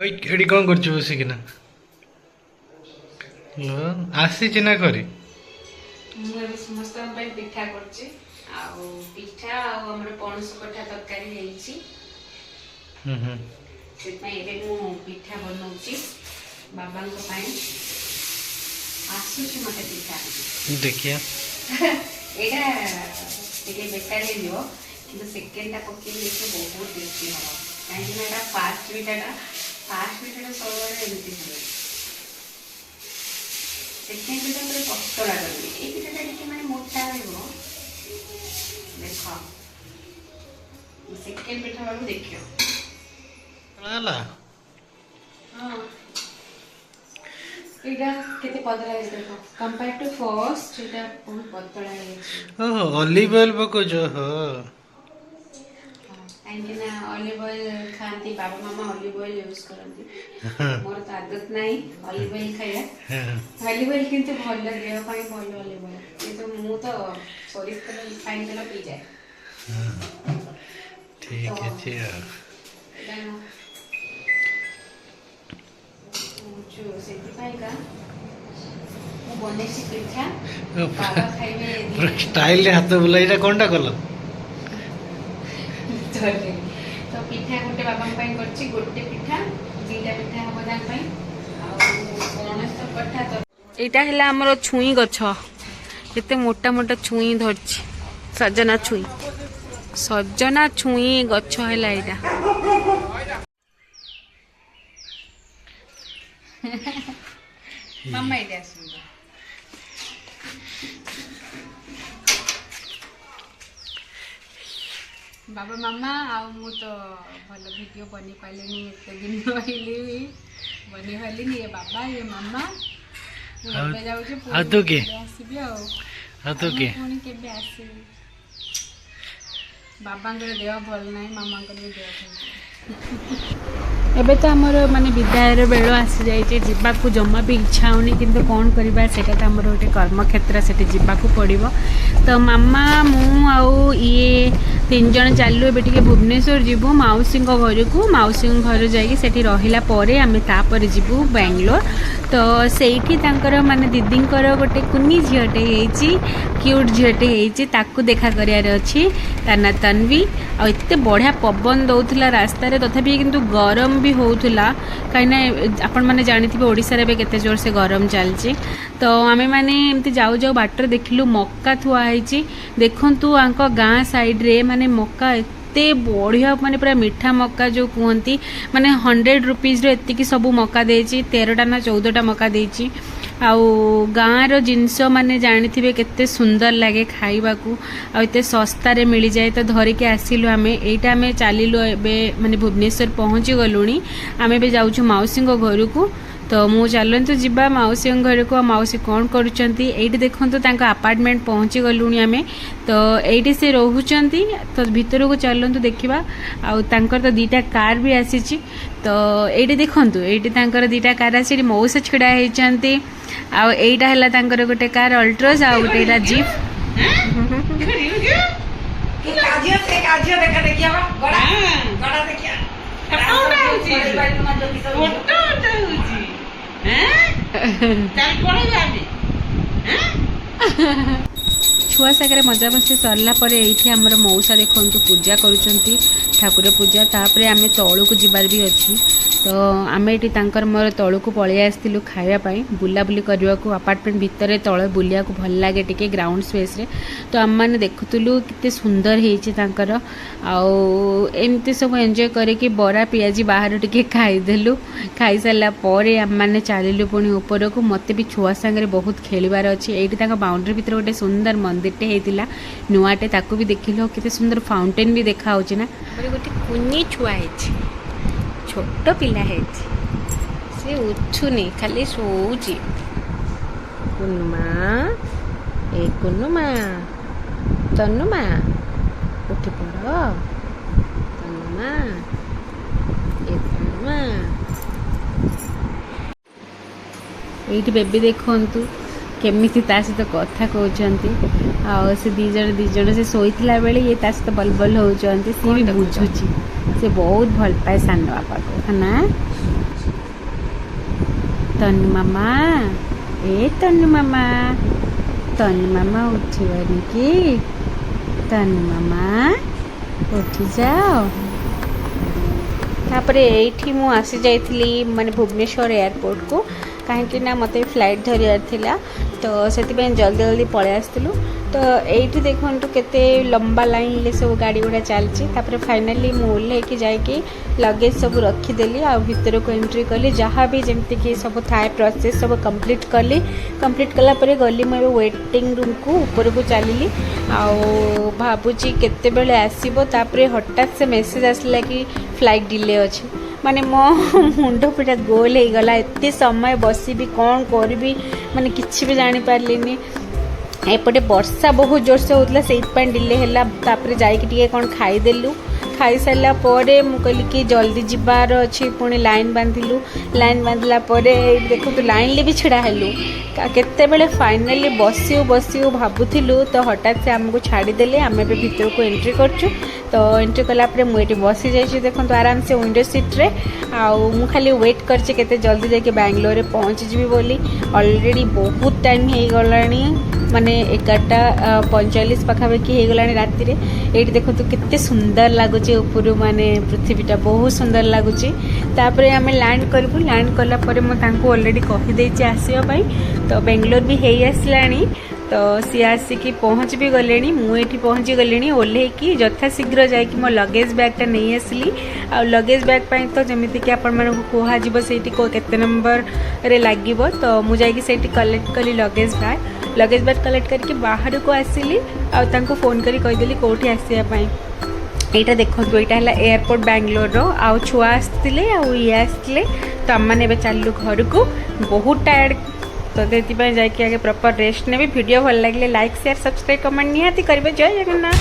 ଏଠି କ'ଣ କରୁଛୁ ବସିକିନା? ଆସିଛି ନା କରି ମୁଁ ଏବେ ସମସ୍ତଙ୍କ ପାଇଁ ପିଠା କରୁଛି। ଆଉ ପିଠା ଆଉ ଆମର ପଣସ କଠା ତରକାରୀ ହେଇଛି। ସେଥିପାଇଁ ଏବେ ମୁଁ ପିଠା ବନଉଛି ବାବାଙ୍କ ପାଇଁ। ଆସୁଛି ମତେ ପିଠା ଦେଖିଆ। ଏଇଟା ଟିକେ ବେକାର ହେଇଯିବ କିନ୍ତୁ ସେକେଣ୍ଡଟା ପକେଇଲେ ଦେଖିବ ବହୁତ ଟେଷ୍ଟି ହବ। କାହିଁକି ନା ଏଇଟା ଫାଷ୍ଟ ପିଠାଟା ସବୁବେଳେ ଏମିତି ହୁଏ। ସେକେଣ୍ଡ ପିଠା ପୁରା ପତଳା କରିବି। ଏଇ ପିଠାଟା ଟିକେ ମାନେ ମୋଟା ରହିବ। ଦେଖ ସେକେଣ୍ଡ ପିଠା ବେଳକୁ ଦେଖିବ। ହେଲା ହଁ ଏଇଟା କେତେ ପତଳା ହେଇଛି ଦେଖ। କମ୍ପେୟାର ଟୁ ଫାର୍ଷ୍ଟ ଏଇଟା ବହୁତ ପତଳା ହେଇଛି। ଓହୋ ଅଲିଭ ଅଏଲ ପକଉଛ? ଓହୋ କାହିଁକି ନା ଅଲିଭ ଅଏଲ ଖାଆନ୍ତି ବାବା ମାମା, ଅଲିଭ ଅଏଲ ୟୁଜ କରନ୍ତି। ମୋର ତ ଆଦତ ନାହିଁ ଅଲିଭ ଅଏଲ ଖାଇବା। ଅଲିଭ ଅଏଲ କିନ୍ତୁ ଭଲ, ଦେହ ପାଇଁ ଭଲ ଅଲିଭ ଅଏଲ। କିନ୍ତୁ ମୁଁ ତ ସୋରିଷ ତେଲ, ରିଫାଇନ ତେଲ ପିଇଯାଏ। ଠିକ ଅଛି ଆଉ ସେଥିପାଇଁକା ମୁଁ ବନେଇଛି ପିଠା। ବାବା ଖାଇବେ ଷ୍ଟାଇଲରେ ହାତ ବୁଲା। ଏଇଟା କ'ଣଟା କଲ? ତ ପିଠା ଗୋଟେ ବାବାଙ୍କ ପାଇଁ କରିଛି, ଗୋଟେ ପିଠା, ଦିଟା ପିଠା ହବ ତାଙ୍କ ପାଇଁ। ଆଉ ପଣସ କଠା ତ ଏଇଟା ହେଲା ଆମର ଛୁଇଁ ଗଛ। କେତେ ମୋଟା ମୋଟା ଛୁଇଁ ଧରିଛି। ସଜନା ଛୁଇଁ ଗଛ ହେଲା ଏଇଟା। ମାମା ଏଇଟା ଆସୁଛନ୍ତି। ବାବା ମାମା ଆଉ ମୁଁ ତ ଭଲ ଭିଡ଼ିଓ ବନେଇ ପାରିଲିନି। ଏତେ ଦିନ ରହିଲି ବି ବନେଇ ପାରିଲିନି। ଏ ବାବା, ଏ ମାମା। ମୁଁ ଏବେ ଯାଉଛି ପୁଣି ଆସିବି। ଆଉ ପୁଣି କେବେ ଆସିବି? ବାବାଙ୍କର ଦେହ ଭଲ ନାହିଁ, ମାମାଙ୍କର ବି ଦେହ ଭଲ ନାହିଁ। ଏବେ ତ ଆମର ମାନେ ବିଦାୟର ବେଳ ଆସିଯାଇଛି। ଯିବାକୁ ଜମା ବି ଇଚ୍ଛା ହେଉନି, କିନ୍ତୁ କ'ଣ କରିବା, ସେଇଟା ତ ଆମର ଗୋଟେ କର୍ମକ୍ଷେତ୍ର, ସେଠି ଯିବାକୁ ପଡ଼ିବ। ତ ମାମା, ମୁଁ ଆଉ ଇଏ 3 ଜଣ ଚାଲିଲୁ ଏବେ ଟିକେ ଭୁବନେଶ୍ୱର ଯିବୁ ମାଉସୀଙ୍କ ଘରକୁ। ମାଉସୀଙ୍କ ଘର ଯାଇକି ସେଠି ରହିଲା ପରେ ଆମେ ତାପରେ ଯିବୁ ବାଙ୍ଗଲୋର। ତ ସେଇଠି ତାଙ୍କର ମାନେ ଦିଦିଙ୍କର ଗୋଟେ କୁନି ଝିଅଟେ ହେଇଛି, କ୍ୟୁଟ୍ ଝିଅଟେ ହେଇଛି, ତାକୁ ଦେଖା କରିବାର ଅଛି। ତା ନା ତନ୍ବି। ଆଉ ଏତେ ବଢ଼ିଆ ପବନ ଦେଉଥିଲା ରାସ୍ତାରେ, ତଥାପି କିନ୍ତୁ ଗରମ ବି ହେଉଥିଲା। କାହିଁକିନା ଆପଣମାନେ ଜାଣିଥିବେ ଓଡ଼ିଶାରେ ଏବେ କେତେ ଜୋର ସେ ଗରମ ଚାଲିଛି। ତ ଆମେମାନେ ଏମିତି ଯାଉ ଯାଉ ବାଟରେ ଦେଖିଲୁ ମକା ଥୁଆ ହେଇଛି। ଦେଖନ୍ତୁ ଆଙ୍କ ଗାଁ ସାଇଡ଼ରେ ମାନେ ମକା ଏତେ ବଢ଼ିଆ, ମାନେ ପୁରା ମିଠା ମକା ଯେଉଁ କୁହନ୍ତି, ମାନେ 100 ରୁପିଜ୍ର ଏତିକି ସବୁ ମକା ଦେଇଛି। 13ଟା ନା 14ଟା ମକା ଦେଇଛି। ଆଉ ଗାଁର ଜିନିଷ ମାନେ ଜାଣିଥିବେ କେତେ ସୁନ୍ଦର ଲାଗେ ଖାଇବାକୁ, ଆଉ ଏତେ ଶସ୍ତାରେ ମିଳିଯାଏ। ତ ଧରିକି ଆସିଲୁ ଆମେ। ଏଇଟା ଆମେ ଚାଲିଲୁ ଏବେ ମାନେ ଭୁବନେଶ୍ୱର ପହଞ୍ଚି ଗଲୁଣି। ଆମେ ଏବେ ଯାଉଛୁ ମାଉସୀଙ୍କ ଘରକୁ। ତ ମୁଁ ଚାଲନ୍ତୁ ଯିବା ମାଉସୀଙ୍କ ଘରକୁ। ଆଉ ମାଉସୀ କ'ଣ କରୁଛନ୍ତି? ଏଇଠି ଦେଖନ୍ତୁ ତାଙ୍କ ଆପାର୍ଟମେଣ୍ଟ ପହଞ୍ଚି ଗଲୁଣି ଆମେ। ତ ଏଇଠି ସେ ରହୁଛନ୍ତି। ତ ଭିତରକୁ ଚାଲନ୍ତୁ ଦେଖିବା। ଆଉ ତାଙ୍କର ତ 2ଟା କାର୍ ବି ଆସିଛି। ତ ଏଇଠି ଦେଖନ୍ତୁ, ଏଇଠି ତାଙ୍କର 2ଟା କାର୍ ଆସିଛି। ଏଠି ମଉସା ଛିଡ଼ା ହେଇଛନ୍ତି। ଆଉ ଏଇଟା ହେଲା ତାଙ୍କର ଗୋଟେ କାର୍ ଅଲ୍ଟ୍ରସ୍, ଆଉ ଗୋଟେ ଏଇଟା ଜିପ୍। ଛୁଆ ସାଙ୍ଗରେ ମଜାମସ୍ତି ସରିଲା ପରେ ଏଇଠି ଆମର ମଉସା ଦେଖନ୍ତୁ ପୂଜା କରୁଛନ୍ତି, ଠାକୁର ପୂଜା। ତାପରେ ଆମେ ତଳକୁ ଯିବାର ବି ଅଛି। ତ ଆମେ ଏଠି ତାଙ୍କର ମୋର ତଳକୁ ପଳେଇ ଆସିଥିଲୁ ଖାଇବା ପାଇଁ, ବୁଲାବୁଲି କରିବାକୁ। ଆପାର୍ଟମେଣ୍ଟ ଭିତରେ ତଳେ ବୁଲିବାକୁ ଭଲ ଲାଗେ ଟିକେ, ଗ୍ରାଉଣ୍ଡ ସ୍ପେସ୍ରେ। ତ ଆମମାନେ ଦେଖୁଥିଲୁ କେତେ ସୁନ୍ଦର ହେଇଛି ତାଙ୍କର। ଆଉ ଏମିତି ସବୁ ଏନ୍ଜୟ କରିକି ବରା ପିଆଜି ବାହାରୁ ଟିକେ ଖାଇଦେଲୁ। ଖାଇସାରିଲା ପରେ ଆମମାନେ ଚାଲିଲୁ ପୁଣି ଉପରକୁ। ମୋତେ ବି ଛୁଆ ସାଙ୍ଗରେ ବହୁତ ଖେଳିବାର ଅଛି। ଏଇଠି ତାଙ୍କ ବାଉଣ୍ଡ୍ରି ଭିତରେ ଗୋଟେ ସୁନ୍ଦର ମନ୍ଦିରଟେ ହେଇଥିଲା ନୂଆଟେ, ତାକୁ ବି ଦେଖିଲୁ। କେତେ ସୁନ୍ଦର ଫାଉଣ୍ଟେନ୍ ବି ଦେଖାହେଉଛି ନା। ତାପରେ ଗୋଟେ କୁନି ଛୁଆ ହେଇଛି, ଛୋଟ ପିଲା ହେଇଛି। ସେ ଉଠୁନି, ଖାଲି ଶୋଉଛି। କୁନୁମା, ଏ କୁନୁମା, ତନୁମା, ଉଠି ପଡ଼। ତନୁମା, ଏ ତନୁମା। ଏଇଠି ବେବି ଦେଖନ୍ତୁ କେମିତି ତା ସହିତ କଥା କହୁଛନ୍ତି। ଆଉ ସେ ଦି ଜଣ ସେ ଶୋଇଥିଲା ବେଳେ ଇଏ ତା ସହିତ ବଲ ବଲ ହେଉଛନ୍ତି। ସିଏ ବି ବୁଝୁଛି, ସେ ବହୁତ ଭଲ ପାଏ ସାନ ବାପାକୁ ନା। ତନୁ ମାମା ତନୁ ମାମା ଉଠିବନି କି? ତନୁ ମାମା ଉଠିଯାଅ। ତାପରେ ଏଇଠି ମୁଁ ଆସି ଯାଇଥିଲି ମାନେ ଭୁବନେଶ୍ୱର ଏୟାରପୋର୍ଟକୁ, କାହିଁକି ନା ମୋତେ ଫ୍ଲାଇଟ୍ ଧରିବାର ଥିଲା, ତ ସେଥିପାଇଁ ଜଲ୍ଦି ଜଲ୍ଦି ପଳେଇ ଆସିଥିଲୁ। ତ ଏଇଠି ଦେଖନ୍ତୁ କେତେ ଲମ୍ବା ଲାଇନ୍ରେ ସବୁ ଗାଡ଼ି ଗୁଡ଼ା ଚାଲିଛି। ତାପରେ ଫାଇନାଲି ମୁଁ ଓହ୍ଲେଇକି ଯାଇକି ଲଗେଜ୍ ସବୁ ରଖିଦେଲି, ଆଉ ଭିତରକୁ ଏଣ୍ଟ୍ରି କଲି। ଯାହା ବି ଯେମିତିକି ସବୁ ଥାଏ ପ୍ରୋସେସ୍ ସବୁ କମ୍ପ୍ଲିଟ୍ କଲି। କମ୍ପ୍ଲିଟ୍ କଲା ପରେ ଗଲି ମୁଁ ଏବେ ୱେଟିଂ ରୁମ୍କୁ, ଉପରକୁ ଚାଲିଲି। ଆଉ ଭାବୁଛି କେତେବେଳେ ଆସିବ। ତାପରେ ହଠାତ୍ ସେ ମେସେଜ୍ ଆସିଲା କି ଫ୍ଲାଇଟ୍ ଡିଲେ ଅଛି। ମାନେ ମୋ ମୁଣ୍ଡ ପୁରା ଗୋଲ ହେଇଗଲା। ଏତେ ସମୟ ବସିବି, କ'ଣ କରିବି, ମାନେ କିଛି ବି ଜାଣିପାରିଲିନି। ଏପଟେ ବର୍ଷା ବହୁତ ଜୋରସେ ହେଉଥିଲା, ସେଇଥିପାଇଁ ଡିଲେ ହେଲା। ତାପରେ ଯାଇକି ଟିକେ କ'ଣ ଖାଇଦେଲୁ। ଖାଇସାରିଲା ପରେ ମୁଁ କହିଲି କି ଜଲ୍ଦି ଯିବାର ଅଛି, ପୁଣି ଲାଇନ୍ ବାନ୍ଧିଲୁ। ଲାଇନ୍ ବାନ୍ଧିଲା ପରେ ଦେଖନ୍ତୁ ଲାଇନ୍ରେ ବି ଛିଡ଼ା ହେଲୁ। କେତେବେଳେ ଫାଇନାଲି ବସିବୁ ଭାବୁଥିଲୁ, ତ ହଠାତ୍ ସେ ଆମକୁ ଛାଡ଼ିଦେଲେ। ଆମେ ଏବେ ଭିତରକୁ ଏଣ୍ଟ୍ରି କରୁଛୁ। ତ ଏଣ୍ଟ୍ରି କଲା ପରେ ମୁଁ ଏଠି ବସିଯାଇଛି, ଦେଖନ୍ତୁ ଆରାମସେ ୱିଣ୍ଡୋ ସିଟ୍ରେ। ଆଉ ମୁଁ ଖାଲି ୱେଟ୍ କରିଛି କେତେ ଜଲ୍ଦି ଯାଇକି ବାଙ୍ଗାଲୋରରେ ପହଞ୍ଚିଯିବି ବୋଲି। ଅଲରେଡ଼ି ବହୁତ ଟାଇମ୍ ହେଇଗଲାଣି, ମାନେ 11:45 ପାଖାପାଖି ହେଇଗଲାଣି ରାତିରେ। ଏଇଠି ଦେଖନ୍ତୁ କେତେ ସୁନ୍ଦର ଲାଗୁଛି ଉପରୁ, ମାନେ ପୃଥିବୀଟା ବହୁତ ସୁନ୍ଦର ଲାଗୁଛି। ତାପରେ ଆମେ ଲ୍ୟାଣ୍ଡ କରିବୁ। ଲ୍ୟାଣ୍ଡ କଲା ପରେ ମୁଁ ତାଙ୍କୁ ଅଲରେଡ଼ି କହିଦେଇଛି ଆସିବା ପାଇଁ। ତ ବେଙ୍ଗଲୋର ବି ହେଇ ଆସିଲାଣି, ତ ସିଏ ଆସିକି ପହଞ୍ଚି ବି ଗଲେଣି। ମୁଁ ଏଠି ପହଞ୍ଚି ଗଲିଣି। ଓହ୍ଲେଇକି ଯଥାଶୀଘ୍ର ଯାଇକି ମୋ ଲଗେଜ୍ ବ୍ୟାଗ୍ଟା ନେଇ ଆସିଲି। ଆଉ ଲଗେଜ୍ ବ୍ୟାଗ୍ ପାଇଁ ତ ଯେମିତିକି ଆପଣମାନଙ୍କୁ କୁହାଯିବ ସେଇଠି କେତେ ନମ୍ବରରେ ଲାଗିବ, ତ ମୁଁ ଯାଇକି ସେଇଠି କଲେକ୍ଟ କଲି ଲଗେଜ୍ ବ୍ୟାଗ୍ କଲେକ୍ଟ କରିକି ବାହାରକୁ ଆସିଲି। ଆଉ ତାଙ୍କୁ ଫୋନ୍ କରି କହିଦେଲି କେଉଁଠି ଆସିବା ପାଇଁ। এইটা দেখন্তু এইটা হলা এয়ারপোর্ট ব্যাঙ্গালোর আউ ছুয়া আসলে আউ ইয়ে আসলে তো আমি এবে চালু ঘরকু বহুত টায়ার্ড তো সেপাই যাই আগে প্রপার রেস্ট নেবে। ভিডিও ভাল লাগলে লাইক শেয়ার সবসক্রাইব কমেন্ট নিহাতি করবে। জয় জগন্নাথ।